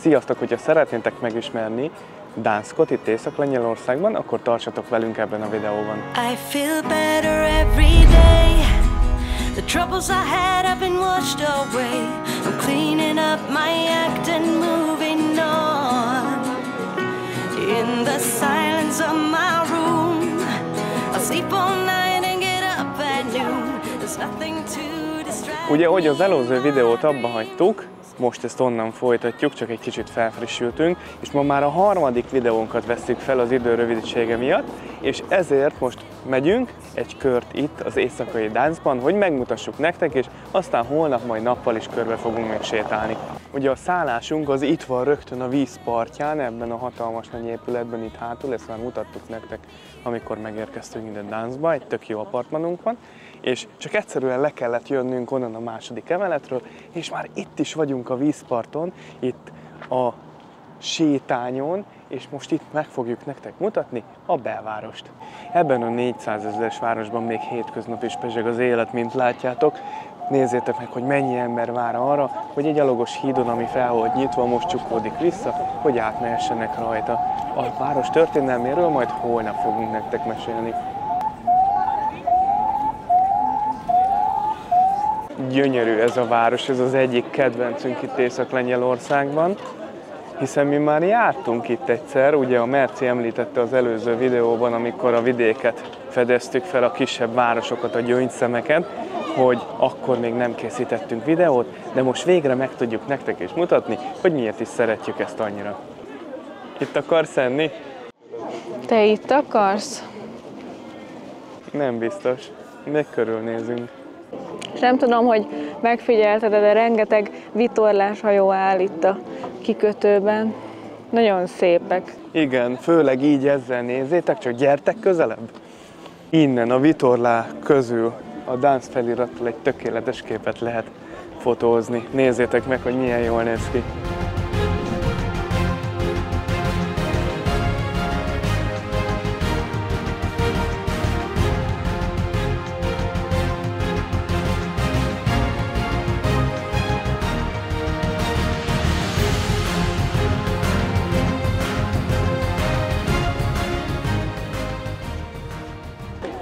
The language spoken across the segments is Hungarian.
Sziasztok, hogyha szeretnétek megismerni Gdańskot itt Észak-Lengyelországban, akkor tartsatok velünk ebben a videóban. I feel better every day. The troubles I had have been washed away. I'm cleaning up my act and moving on. In the silence of my room, I'll sleep all night and get up at noon. There's nothing to distract. Ugye, hogy az előző videót abba hagytuk, most ezt onnan folytatjuk, csak egy kicsit felfrissültünk, és ma már a harmadik videónkat vesszük fel az idő rövidsége miatt, és ezért most megyünk egy kört itt az éjszakai Gdańskban, hogy megmutassuk nektek, és aztán holnap majd nappal is körbe fogunk még sétálni. Ugye a szállásunk az itt van rögtön a víz partján, ebben a hatalmas nagy épületben itt hátul, ezt már mutattuk nektek, amikor megérkeztünk ide Gdańskba, egy tök jó apartmanunk van, és csak egyszerűen le kellett jönnünk onnan a második emeletről, és már itt is vagyunk a vízparton, itt a sétányon, és most itt meg fogjuk nektek mutatni a belvárost. Ebben a 400 000-es városban még hétköznap is pezseg az élet, mint látjátok. Nézzétek meg, hogy mennyi ember vár arra, hogy egy gyalogos hídon, ami fel volt nyitva, most csukódik vissza, hogy átmehessenek rajta. A város történelméről majd holnap fogunk nektek mesélni. Gyönyörű ez a város, ez az egyik kedvencünk itt Észak-Lengyelországban, hiszen mi már jártunk itt egyszer, ugye a Merci említette az előző videóban, amikor a vidéket fedeztük fel, a kisebb városokat, a gyöngyszemeket, hogy akkor még nem készítettünk videót, de most végre meg tudjuk nektek is mutatni, hogy miért is szeretjük ezt annyira. Itt akarsz enni? Te itt akarsz? Nem biztos, még körülnézünk. És nem tudom, hogy megfigyelted, de rengeteg vitorláshajó áll itt a kikötőben. Nagyon szépek. Igen, főleg így ezzel nézzétek, csak gyertek közelebb. Innen a vitorlák közül a Gdańsk felirattal egy tökéletes képet lehet fotózni. Nézzétek meg, hogy milyen jól néz ki.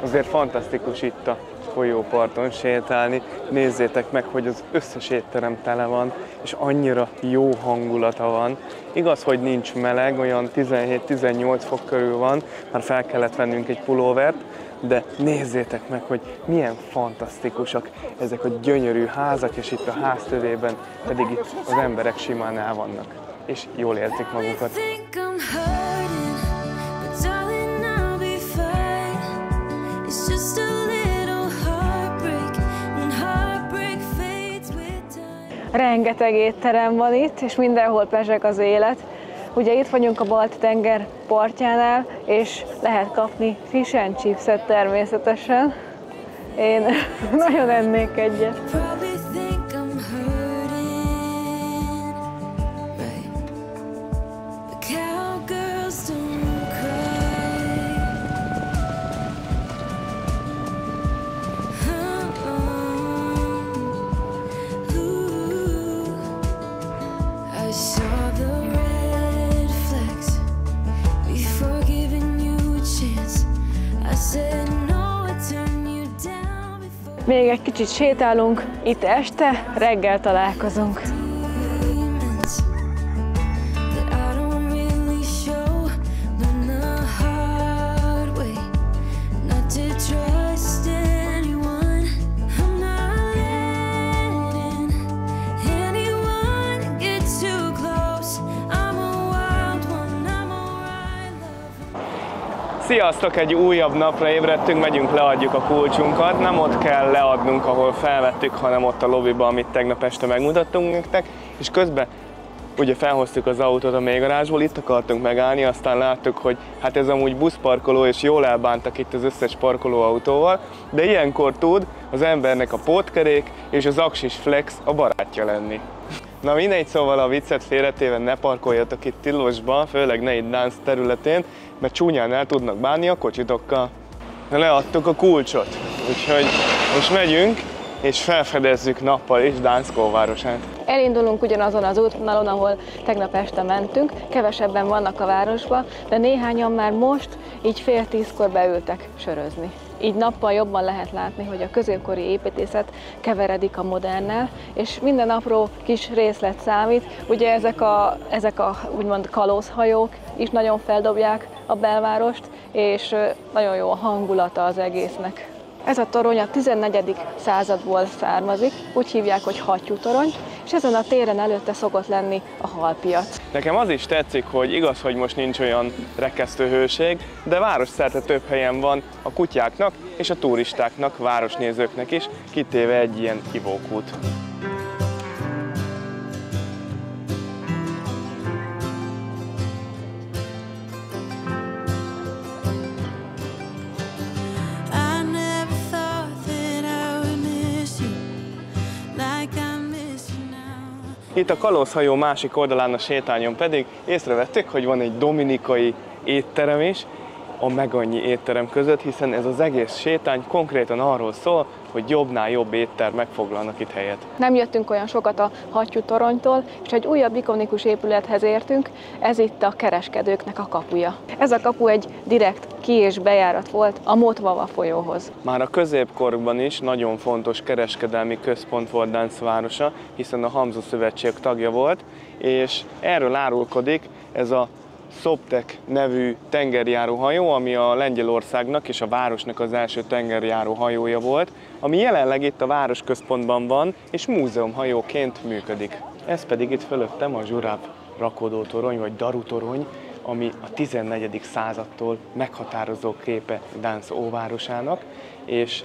Azért fantasztikus itt a folyóparton sétálni. Nézzétek meg, hogy az összes étterem tele van, és annyira jó hangulata van. Igaz, hogy nincs meleg, olyan 17-18 fok körül van, már fel kellett vennünk egy pulóvert, de nézzétek meg, hogy milyen fantasztikusak ezek a gyönyörű házak, és itt a háztövében pedig itt az emberek simán el vannak, és jól érzik magukat. Rengeteg étterem van itt, és mindenhol pezseg az élet. Ugye itt vagyunk a Balti-tenger partjánál, és lehet kapni fish and chipset természetesen. Én nagyon ennék egyet. Még egy kicsit sétálunk, itt este, reggel találkozunk. Sziasztok! Egy újabb napra ébredtünk, megyünk, leadjuk a kulcsunkat. Nem ott kell leadnunk, ahol felvettük, hanem ott a lobbyba, amit tegnap este megmutattunk nektek. És közben ugye felhoztuk az autót a mélygarázsból, itt akartunk megállni, aztán láttuk, hogy hát ez amúgy buszparkoló, és jól elbántak itt az összes parkolóautóval, de ilyenkor tud az embernek a pótkerék és az aksis flex a barátja lenni. Na mindegy, szóval a viccet félretéve ne parkoljatok itt tilosba, főleg ne itt Gdańsk területén, mert csúnyán el tudnak bánni a kocsitokkal. Leadtuk a kulcsot, úgyhogy most megyünk és felfedezzük nappal is Gdańsk városát. Beindulunk ugyanazon az útvonalon, ahol tegnap este mentünk, kevesebben vannak a városban, de néhányan már most így fél 10-kor beültek sörözni. Így nappal jobban lehet látni, hogy a középkori építészet keveredik a modernnel, és minden apró kis részlet számít. Ugye ezek a úgymond kalózhajók is nagyon feldobják a belvárost, és nagyon jó a hangulata az egésznek. Ez a torony a 14. századból származik, úgy hívják, hogy hattyútorony, és ezen a téren előtte szokott lenni a halpiac. Nekem az is tetszik, hogy igaz, hogy most nincs olyan rekesztő hőség, de városszerte több helyen van a kutyáknak és a turistáknak, városnézőknek is, kitéve egy ilyen ivókút. Itt a kalózhajó másik oldalán a sétányon pedig észrevettük, hogy van egy dominikai étterem is a megannyi étterem között, hiszen ez az egész sétány konkrétan arról szól, hogy jobbnál jobb éttermek foglalnak itt helyet. Nem jöttünk olyan sokat a hattyútoronytól, és egy újabb ikonikus épülethez értünk, ez itt a kereskedőknek a kapuja. Ez a kapu egy direkt ki- és bejárat volt a Motvava folyóhoz. Már a középkorban is nagyon fontos kereskedelmi központ volt Gdansk városa, hiszen a Hamzu Szövetség tagja volt, és erről árulkodik ez a Soptek nevű tengerjáró hajó, ami a Lengyelországnak és a városnak az első tengerjáró hajója volt, ami jelenleg itt a városközpontban van, és múzeumhajóként működik. Ez pedig itt fölöttem a Zsurav rakodótorony, vagy darutorony, ami a 14. századtól meghatározó képe Gdansk óvárosának, és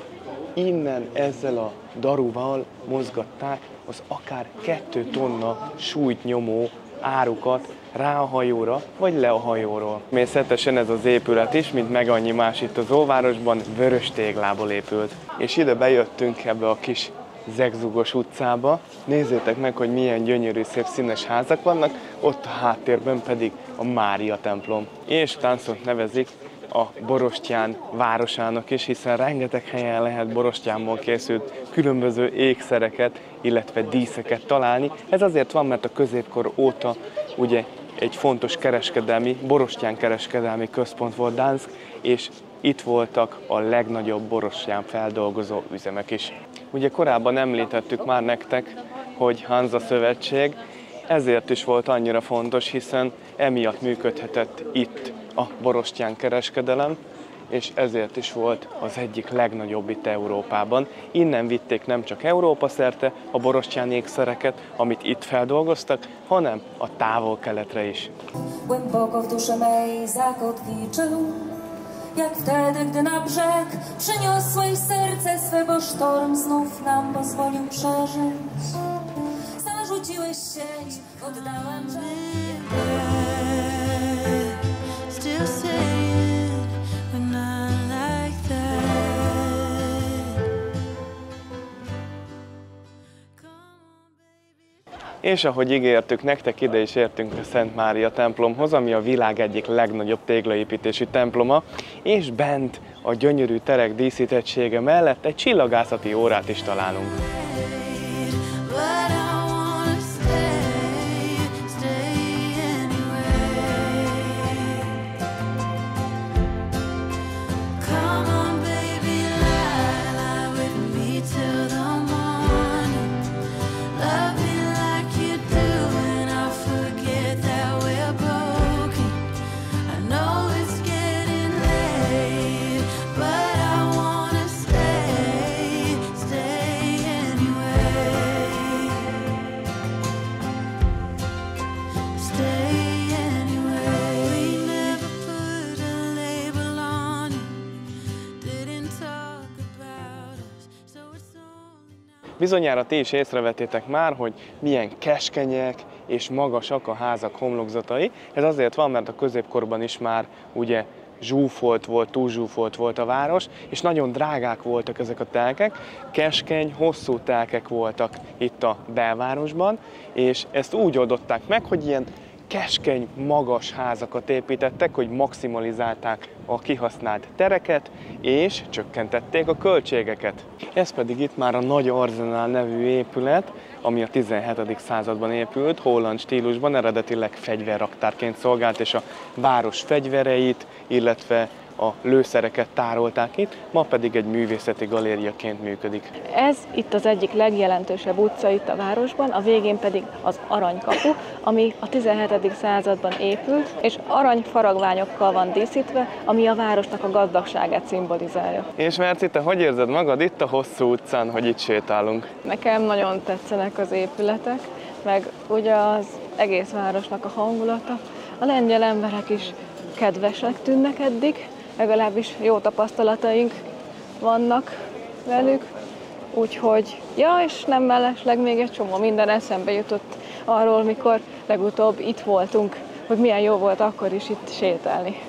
innen ezzel a daruval mozgatták az akár 2 tonna súlyt nyomó árukat rá a hajóra, vagy le a hajóról. Természetesen ez az épület is, mint meg annyi más itt az óvárosban, vörös téglából épült. És ide bejöttünk ebbe a kis zegzugos utcába. Nézzétek meg, hogy milyen gyönyörű, szép színes házak vannak, ott a háttérben pedig a Mária templom. És Gdanskot nevezik a borostyán városának is, hiszen rengeteg helyen lehet borostyánból készült különböző ékszereket, illetve díszeket találni. Ez azért van, mert a középkor óta ugye egy fontos kereskedelmi, borostyán kereskedelmi központ volt Gdansk, és itt voltak a legnagyobb borostyán feldolgozó üzemek is. Ugye korábban említettük már nektek, hogy Hanza Szövetség, ezért is volt annyira fontos, hiszen emiatt működhetett itt a borostyán kereskedelem, és ezért is volt az egyik legnagyobb itt Európában. Innen vitték nem csak Európa szerte a borostyán ékszereket, amit itt feldolgoztak, hanem a Távol-Keletre is. Głęboko w duszę mej zakotwiczył, jak wtedy, gdy na brzeg przyniosłeś serce swe, bo sztorm znów nam pozwolił przeżyć. Zarzuciłeś sieć, oddałem brzeg. Still saying we're not like that. Come on, baby. És ahogy ígértük, nektek ide is értünk a Szent Mária templomhoz, ami a világ egyik legnagyobb téglaépítésű temploma, és bent a gyönyörű terek díszítettsége mellett egy csillagászati órát is találunk. But I wanna stay anyway. Come on, baby, lie with me till the morning. Love me like you do, and I'll forget that we're broken. I know it's getting late, but I wanna stay anyway. Stay anyway. We never put a label on it, didn't talk about us, so it's only now. Bizonyára ti is észrevettétek már, hogy milyen keskenyek és magasak a házak homlokzatai. Ez azért van, mert a középkorban is már ugye túlzsúfolt volt a város, és nagyon drágák voltak ezek a telkek. Keskeny, hosszú telkek voltak itt a belvárosban, és ezt úgy oldották meg, hogy ilyen keskeny, magas házakat építettek, hogy maximalizálták a kihasznált tereket, és csökkentették a költségeket. Ez pedig itt már a Nagy Arzenál nevű épület, ami a 17. században épült, holland stílusban, eredetileg fegyverraktárként szolgált, és a város fegyvereit, illetve a lőszereket tárolták itt, ma pedig egy művészeti galériaként működik. Ez itt az egyik legjelentősebb utca itt a városban, a végén pedig az Aranykapu, ami a 17. században épült, és aranyfaragványokkal van díszítve, ami a városnak a gazdagságát szimbolizálja. És Merci, te hogy érzed magad itt a hosszú utcán, hogy itt sétálunk? Nekem nagyon tetszenek az épületek, meg ugye az egész városnak a hangulata. A lengyel emberek is kedvesek tűnnek eddig, legalábbis jó tapasztalataink vannak velük, úgyhogy, és nem mellesleg még egy csomó minden eszembe jutott arról, mikor legutóbb itt voltunk, hogy milyen jó volt akkor is itt sétálni.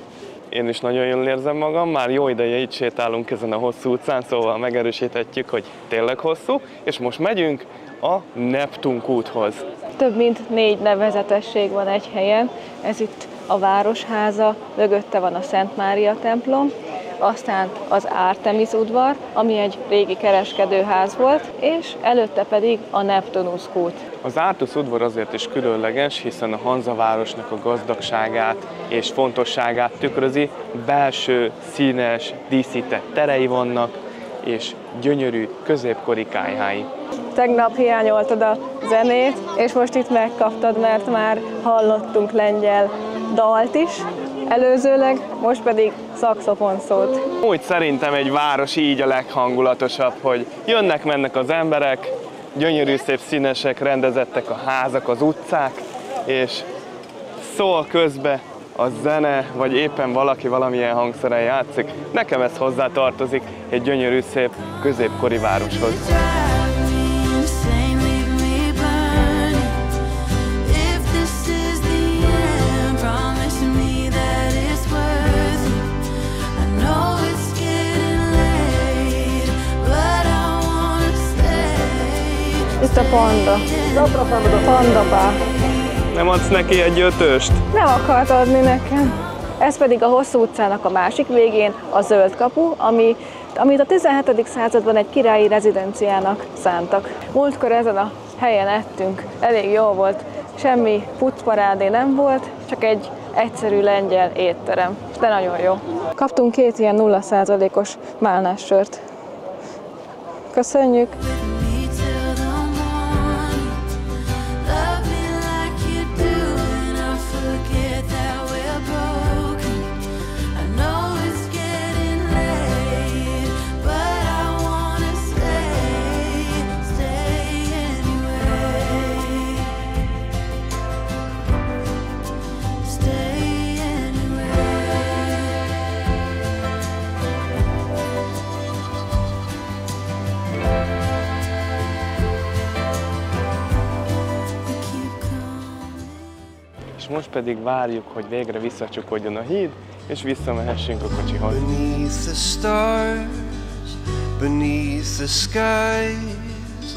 Én is nagyon jól érzem magam, már jó ideje itt sétálunk ezen a hosszú utcán, szóval megerősíthetjük, hogy tényleg hosszú, és most megyünk a Neptun kúthoz. Több mint 4 nevezetesség van egy helyen, ez itt a Városháza, mögötte van a Szent Mária templom, aztán az Artemis udvar, ami egy régi kereskedőház volt, és előtte pedig a Neptunus kút. Az Artus udvar azért is különleges, hiszen a Hanzavárosnak a gazdagságát és fontosságát tükrözi, belső, színes, díszített terei vannak, és gyönyörű középkori kályhái. Tegnap hiányoltad a zenét, és most itt megkaptad, mert már hallottunk lengyel dalt is előzőleg, most pedig szaxofonszót. Úgy szerintem egy város így a leghangulatosabb, hogy jönnek-mennek az emberek, gyönyörű szép színesek, rendezettek a házak, az utcák, és szól közbe a zene, vagy éppen valaki valamilyen hangszeren játszik. Nekem ez hozzá tartozik egy gyönyörű szép középkori városhoz. Itt a panda. Pandapá. Nem adsz neki egy 5-öst? Nem akart adni nekem. Ez pedig a hosszú utcának a másik végén a Zöld kapu, amit a 17. században egy királyi rezidenciának szántak. Múltkor ezen a helyen ettünk, elég jó volt, semmi pucparádé nem volt, csak egy egyszerű lengyel étterem, de nagyon jó. Kaptunk 2 ilyen 0%-os málnás sört. Köszönjük! Most pedig várjuk, hogy végre visszacsukódjon a híd, és visszamehessünk a kocsihoz. Beneath the stars, beneath the skies,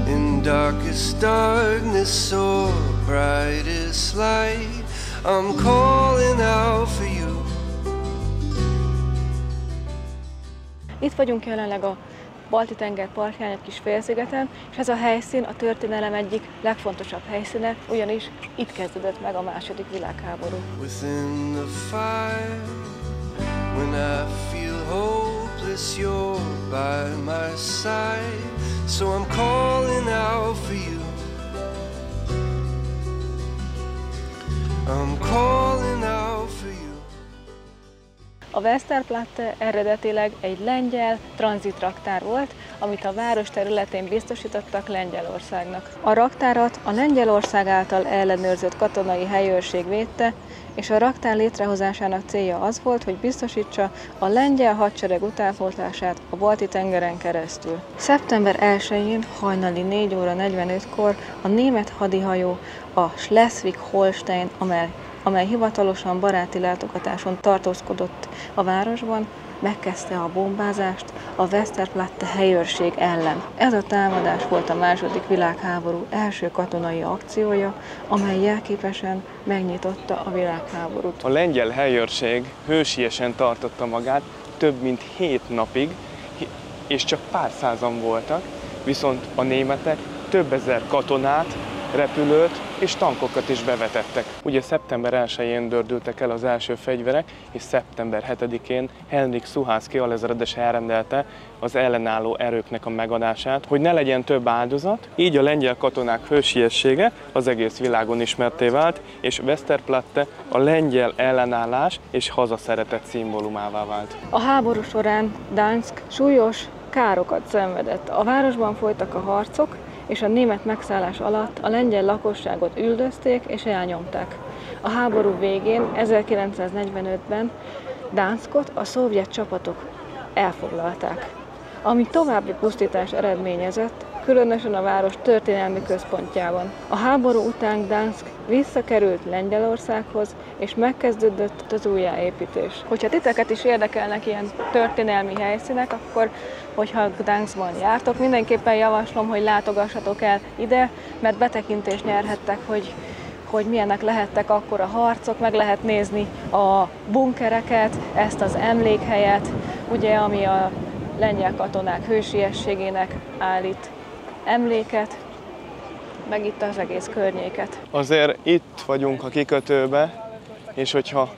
in darkest darkness or brightest light, I'm calling out for you. Itt vagyunk jelenleg a Balti-tenger partján, egy kis félszigeten, és ez a helyszín a történelem egyik legfontosabb helyszíne, ugyanis itt kezdődött meg a II. Világháború. Within the fire, when I feel hopeless, you're by my side, so I'm calling out for you. I'm calling out for you. A Westerplatte eredetileg egy lengyel tranzitraktár volt, amit a város területén biztosítottak Lengyelországnak. A raktárat a Lengyelország által ellenőrzött katonai helyőrség védte, és a raktár létrehozásának célja az volt, hogy biztosítsa a lengyel hadsereg utánpótlását a Balti-tengeren keresztül. Szeptember 1-én hajnali 4:45-kor a német hadihajó a Schleswig-Holstein, amely hivatalosan baráti látogatáson tartózkodott a városban, megkezdte a bombázást a Westerplatte helyőrség ellen. Ez a támadás volt a II. Világháború első katonai akciója, amely jelképesen megnyitotta a világháborút. A lengyel helyőrség hősiesen tartotta magát több mint 7 napig, és csak pár százan voltak, viszont a németek több ezer katonát, repülőt és tankokat is bevetettek. Ugye szeptember 1-én dördültek el az első fegyverek, és szeptember 7-én Henryk Suchalski alezredes elrendelte az ellenálló erőknek a megadását, hogy ne legyen több áldozat. Így a lengyel katonák hősiessége az egész világon ismertté vált, és Westerplatte a lengyel ellenállás és hazaszeretet szimbólumává vált. A háború során Gdańsk súlyos károkat szenvedett. A városban folytak a harcok, és a német megszállás alatt a lengyel lakosságot üldözték és elnyomták. A háború végén, 1945-ben Gdańskot a szovjet csapatok elfoglalták, ami további pusztítást eredményezett, különösen a város történelmi központjában. A háború után Gdańsk visszakerült Lengyelországhoz, és megkezdődött az újjáépítés. Hogyha titeket is érdekelnek ilyen történelmi helyszínek, akkor, hogyha Gdańskban jártok, mindenképpen javaslom, hogy látogassatok el ide, mert betekintést nyerhettek, hogy milyenek lehettek akkor a harcok, meg lehet nézni a bunkereket, ezt az emlékhelyet, ugye, ami a lengyel katonák hősiességének állít emléket, meg itt az egész környéket. Azért itt vagyunk a kikötőbe, és hogyha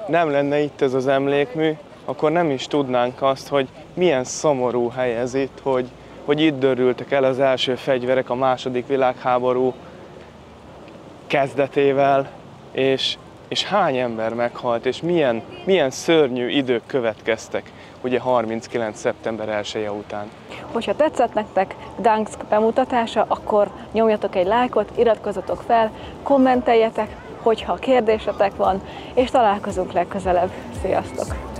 nem lenne itt ez az emlékmű, akkor nem is tudnánk azt, hogy milyen szomorú hely ez itt, hogy itt dörültek el az első fegyverek a II. Világháború kezdetével, és hány ember meghalt, és milyen szörnyű idők következtek, ugye 39. szeptember 1-e után. Hogyha tetszett nektek Gdańsk bemutatása, akkor nyomjatok egy lájkot, iratkozzatok fel, kommenteljetek, hogyha kérdésetek van, és találkozunk legközelebb. Sziasztok!